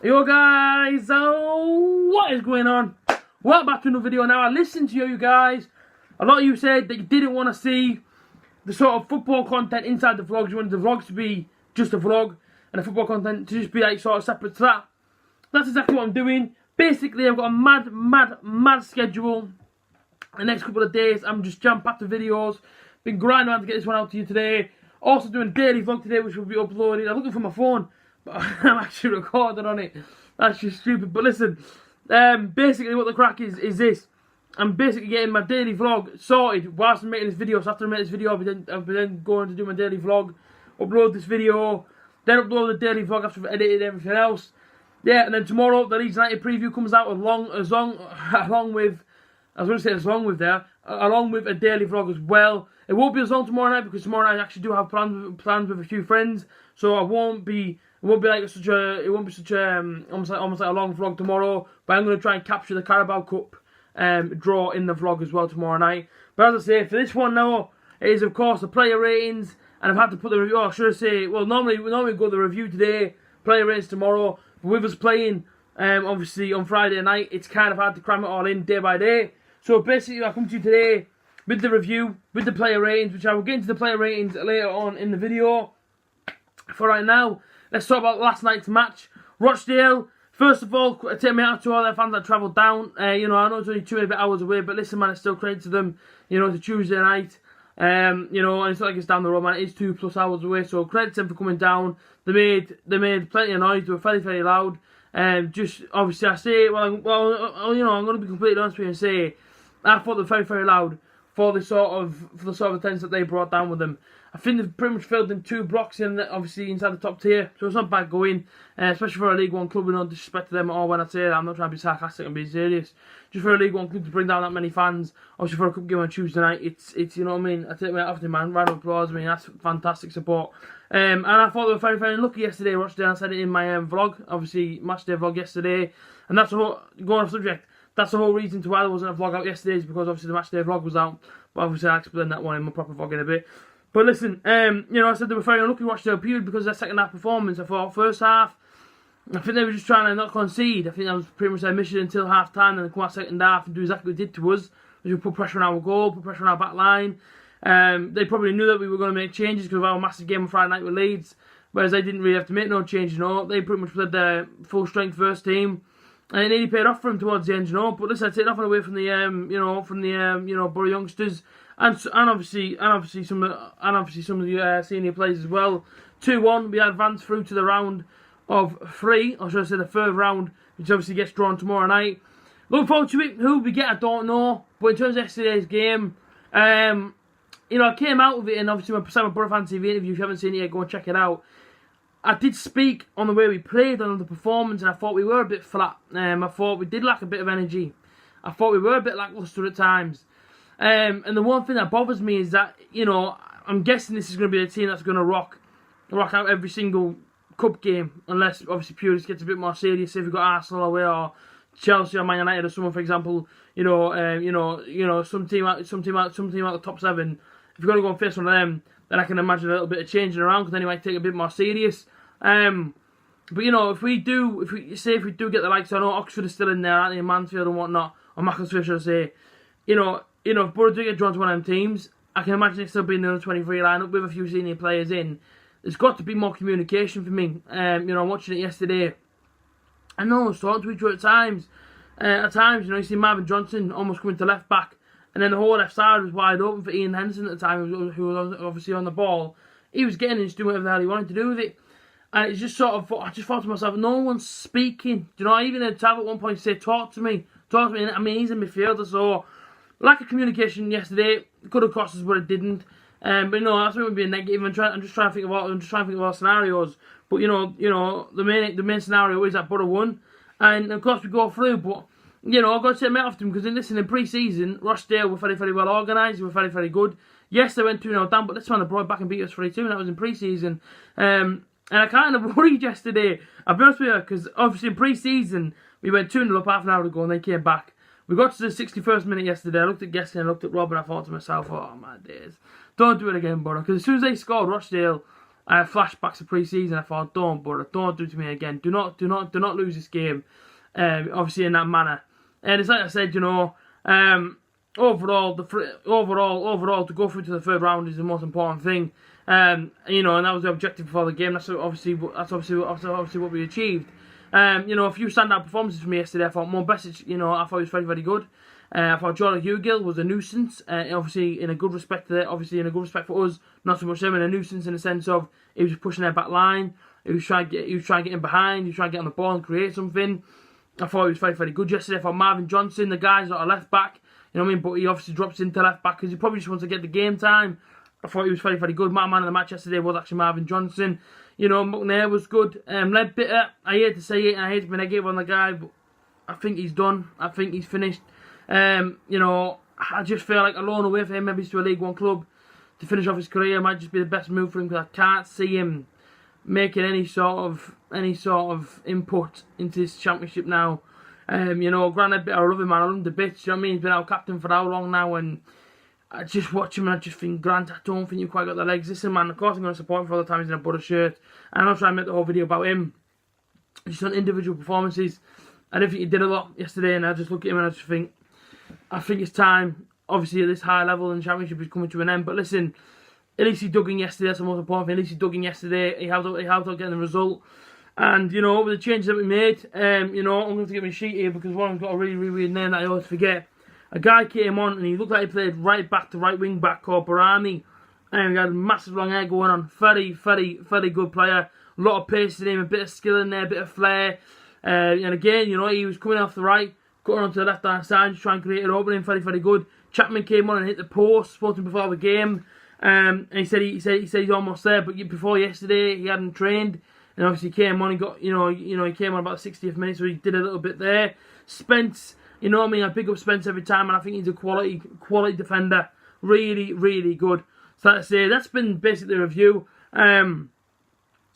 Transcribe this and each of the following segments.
Yo guys, what is going on? Welcome back to another video. Now I listened to you guys. A lot of you said that you didn't want to see the sort of football content inside the vlogs. You wanted the vlogs to be just a vlog and the football content to just be like sort of separate to that. That's exactly what I'm doing. Basically, I've got a mad schedule. The next couple of days, I'm just jam-packed with videos. Been grinding around to get this one out to you today. Also doing a daily vlog today, which will be uploaded. I'm looking for my phone, but I'm actually recording on it. That's just stupid. But listen, basically what the crack is this. I'm basically getting my daily vlog sorted whilst I'm making this video. So after I make this video, I'll be then going to do my daily vlog, upload this video, then upload the daily vlog after I've edited everything else. Yeah, and then tomorrow the Leeds United preview comes out along with a daily vlog as well. It won't be as long tomorrow night because tomorrow night I actually do have plans with a few friends, so it won't be such a almost like a long vlog tomorrow. But I'm going to try and capture the Carabao Cup draw in the vlog as well tomorrow night. But as I say, for this one now, it is of course the player ratings, and I've had to put the review. Oh, should I say? Well, normally we go the review today, player ratings tomorrow. But with us playing, obviously on Friday night, it's kind of hard to cram it all in day by day. So basically, I come to you today with the review, with the player ratings, which I will get into the player ratings later on in the video. For right now, let's talk about last night's match. Rochdale, first of all, take me out to all their fans that travelled down. I know it's only 2 and a bit hours away, but listen, man, it's still credit to them. It's a Tuesday night. And it's not like it's down the road, man. It is 2+ hours away, so credit to them for coming down. They made plenty of noise. They were very loud. Just obviously, I say, I'm going to be completely honest with you and say, I thought they were very loud for the sort of attendance that they brought down with them. I think they've pretty much filled in 2 blocks obviously inside the top tier, so it's not bad going, especially for a League One club. No disrespect to them at all when I say that. I'm not trying to be sarcastic and be serious. Just for a League One club to bring down that many fans, obviously for a cup game on Tuesday night, it's you know what I mean. I take it off the man, round of applause. I mean, that's fantastic support. And I thought they were very lucky yesterday, Rochdale. I said it in my vlog, obviously match day vlog yesterday, and that's the whole going off subject. That's the whole reason to why there wasn't a vlog out yesterday, is because obviously the match day vlog was out. But obviously I'll explain that one in my proper vlog in a bit. But listen, I said they were very unlucky Rochdale period because of their second half performance. I thought first half, I think they were just trying to not concede. I think that was pretty much their mission until half time, and then come out second half and do exactly what they did to us, which was put pressure on our goal, put pressure on our back line. They probably knew that we were going to make changes because of our massive game on Friday night with Leeds, whereas they didn't really have to make no changes. They pretty much played their full strength first team. And it nearly paid off for him towards the end, But listen, I take nothing away from the Boro youngsters, and obviously some of the senior players as well. 2-1, we advanced through to the round of 3, or should I say the third round, which obviously gets drawn tomorrow night. Looking forward to it. Who we get, I don't know. But in terms of yesterday's game, I came out with it, and obviously my Boro Fan TV interview. If you haven't seen it yet, go and check it out. I did speak on the way we played, on the performance, and I thought we were a bit flat. I thought we did lack a bit of energy. I thought we were a bit lacklustre at times. And the one thing that bothers me is that, I'm guessing this is going to be a team that's going to rock out every single cup game, unless obviously Purist gets a bit more serious. If we've got Arsenal away or Chelsea or Man United or someone, for example, some team out the top 7. If you're going to go and face one of them, then I can imagine a little bit of changing around, because then he might take it a bit more serious. But if we do get the likes, I know Oxford is still in there, aren't they, Mansfield and whatnot, or Macclesfield, should I say. If Boro do get drawn to one of them teams, I can imagine it still being the under 23 lineup with a few senior players in. There's got to be more communication for me. Watching it yesterday, I know I was talking to each other at times. You see Marvin Johnson almost coming to left back, and then the whole left side was wide open for Ian Henderson at the time, who was obviously on the ball. He was getting and just doing whatever the hell he wanted to do with it. And it's just I just thought to myself, no one's speaking. I even had Tav at one point say, talk to me. And I mean, he's a midfielder, so lack of communication yesterday could have cost us, but it didn't. But that's not be a negative. I'm just trying to think about scenarios. But the main scenario is that Boro won, and of course we go through. But I've got to say my off to them, because in pre-season, Rochdale were very well organised. They were very good. Yes, they went 2-0 down, but this time they brought back and beat us 3-2, and that was in pre-season. And I kind of worried yesterday, I'll be honest with you, because obviously in pre-season, we went 2-0 up half an hour ago, and they came back. We got to the 61st minute yesterday. I looked at Guessing and I looked at Rob, and I thought to myself, oh my days, don't do it again, Boro. Because as soon as they scored, Rochdale, I have flashbacks of pre-season. I thought, don't do it to me again. Do not lose this game. Obviously in that manner. And it's like I said, overall to go through to the third round is the most important thing. And that was the objective before the game. That's obviously what we achieved. A few standout performances from me yesterday. I thought Mo Besic, I thought he was very, very good. I thought Jordan Hugill was a nuisance. Obviously in a good respect for us, not so much him, in a nuisance in the sense of he was pushing their back line. He was trying to get in behind. He was trying to get on the ball and create something. I thought he was very, very good yesterday. I thought Marvin Johnson, the guy's not a left back, but he obviously drops into left back because he probably just wants to get the game time. I thought he was very, very good. My man of the match yesterday was actually Marvin Johnson. McNair was good. Ledbetter, I hate to say it, and I hate to be negative on the guy, but I think he's done. I think he's finished. I just feel like a loan away for him, maybe to a League One club to finish off his career might just be the best move for him, because I can't see him making any sort of input into this championship now. Granted, I love him, man. I love him to bits. You know what I mean? He's been our captain for how long now, and I just watch him and I just think, Grant, I don't think you quite got the legs. Listen, man, of course I'm going to support him for all the time he's in a Boro shirt. And I'm not trying to make the whole video about him. Just on individual performances. I don't think he did a lot yesterday, and I just look at him and I just think, I think it's time. Obviously, at this high level in the championship is coming to an end. But listen, at least he dug in yesterday. That's the most important thing. At least he dug in yesterday. He helped out getting the result. And, with the changes that we made, I'm going to get my sheet here because one of them's got a really, really weird name that I always forget. A guy came on and he looked like he played right back to right wing back called Barami. And he had massive long hair going on. Very, very, very good player. A lot of pace in him, a bit of skill in there, a bit of flair. And again, he was coming off the right, cutting onto the left hand side, just trying to create an opening. Very, very good. Chapman came on and hit the post, spoke to him before the game. And he said he's almost there, but before yesterday he hadn't trained. And obviously he came on, he got, he came on about the 60th minute, so he did a little bit there. Spence, I pick up Spence every time, and I think he's a quality defender. Really, really good. So like I say, that's been basically the review. In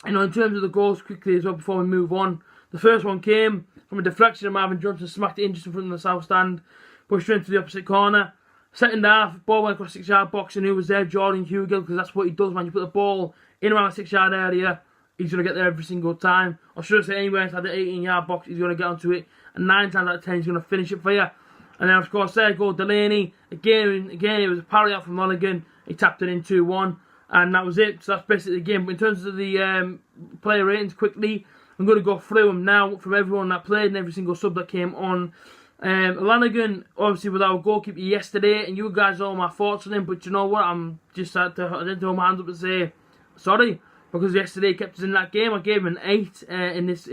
terms of the goals, quickly as well, before we move on. The first one came from a deflection of Marvin Johnson, smacked it in just in front of the south stand, pushed straight to the opposite corner. Second half, ball went across the 6-yard box, and who was there? Jordan Hugill, because that's what he does, man. You put the ball in around the 6-yard area, he's going to get there every single time. Or should I say anywhere inside the 18-yard box, he's going to get onto it. And 9 times out of 10, he's going to finish it for you. And then, of course, there goes Delaney. Again, it was a parry out from Mulligan. He tapped it in 2-1. And that was it. So that's basically the game. But in terms of the player ratings, quickly, I'm going to go through them now from everyone that played and every single sub that came on. Lanigan, obviously, was our goalkeeper yesterday. And you guys know my thoughts on him. But you know what? I didn't throw my hands up and say sorry. Because yesterday he kept us in that game. I gave him an 8 in this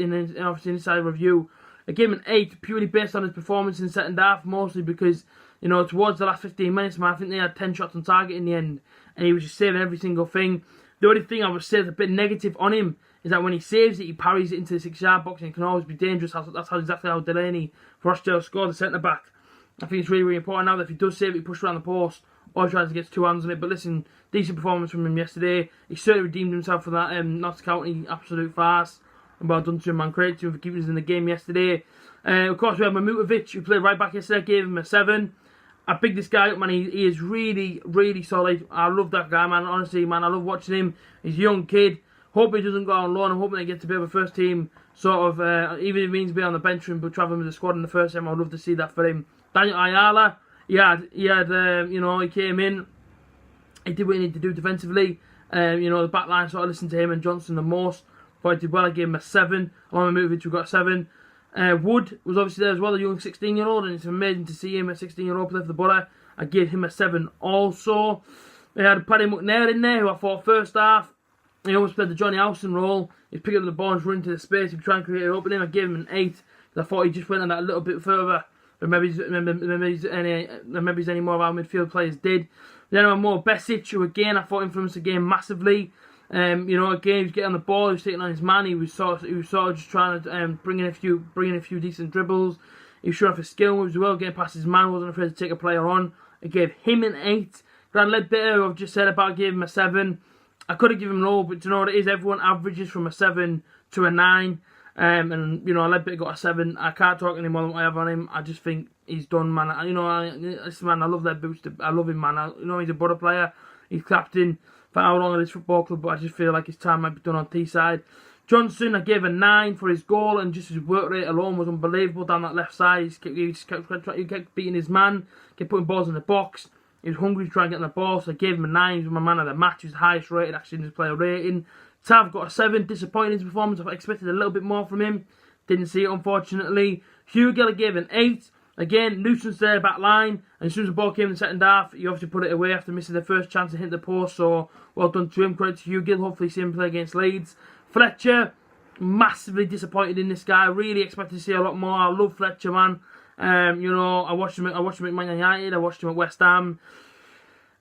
side review. I gave him an 8 purely based on his performance in the second half, mostly because, towards the last 15 minutes, man, I think they had 10 shots on target in the end, and he was just saving every single thing. The only thing I would say that's a bit negative on him is that when he saves it, he parries it into the 6-yard box, and it can always be dangerous. That's exactly how Delaney for Rochdale scored, the centre-back. I think it's really, really important now that if he does save it, he pushes around the post, or he tries to get 2 hands on it. But listen, decent performance from him yesterday. He certainly redeemed himself for that Notts County absolute farce. And well done to him, man. Credit to him for keeping us in the game yesterday. Of course, we have Mamutovic, who played right back yesterday. Gave him a 7. I picked this guy up, man. He is really, really solid. I love that guy, man. Honestly, man, I love watching him. He's a young kid. Hope he doesn't go on loan. I'm hoping he gets a bit of a first team sort of, even if it means being on the bench room, but travelling with the squad in the first team. I'd love to see that for him. Daniel Ayala, he came in. He did what he needed to do defensively. The back line sort of listened to him and Johnson the most. But he did well. I gave him a 7. Along with Mamutovic, we got a 7. Wood was obviously there as well, a young 16-year-old, and it's amazing to see him, a 16-year-old, play for the Boro. I gave him a 7 also. We had Paddy McNair in there, who I thought first half, he almost played the Johnny Howson role. He's picking up the ball and running to the space. He's trying to create an opening. I gave him an 8, because I thought he just went on that a little bit further. But maybe any more of our midfield players did. Then I had Mo Besic, who again I thought influenced the game massively. Again, he was getting on the ball, he was taking on his man, he was sort of just trying to bring in a few decent dribbles. He was showing off his skill as well, getting past his man, wasn't afraid to take a player on. I gave him an 8. Grant Ledbetter, who I've just said about, I gave him a 7. I could have given him low, but you know what it is, everyone averages from a 7 to a 9. Ledbetter got a 7. I can't talk any more than what I have on him. I just think he's done, man. I love that boost. I love him, man. He's a Boro player. He's captain. for how long at this football club, but I just feel like his time might be done on Teesside. Johnson, I gave a 9 for his goal, and just his work rate alone was unbelievable down that left side. He kept beating his man, kept putting balls in the box. He was hungry to try and get in the ball, so I gave him a 9. He was my man of the match. He was the highest rated actually in his player rating. Tav got a 7. Disappointing his performance. I expected a little bit more from him. Didn't see it, unfortunately. Hugill, I gave an 8. Again, nuisance there, back line. And as soon as the ball came in the second half, he obviously put it away after missing the first chance to hit the post. So, well done to him. Credit to Hugill. Hopefully see him play against Leeds. Fletcher, massively disappointed in this guy. Really expected to see a lot more. I love Fletcher, man. You know, I watched him at Man United. I watched him at West Ham.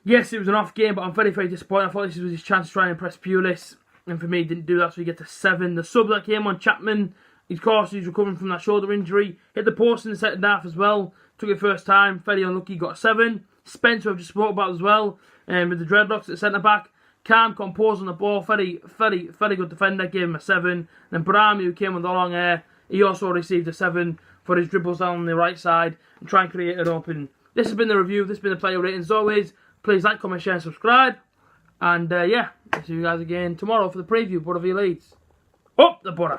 Yes, it was an off game, but I'm very, very disappointed. I thought this was his chance to try and impress Pulis. And for me, he didn't do that, so he gets a 7. The sub that came on, Chapman, he's recovering from that shoulder injury. Hit the post in the second half as well. Took it first time. Very unlucky, got a 7. Spencer, I've just spoke about as well. With the dreadlocks at the centre-back. Calm, composed on the ball. Very, very, very good defender. Gave him a 7. Then Brahmi, who came with the long hair, he also received a 7 for his dribbles down on the right side and try and create it up. And this has been the review. This has been the player rating. As always, please like, comment, share, and subscribe. And yeah, I'll see you guys again tomorrow for the preview. Boro v Leeds. Up the Boro!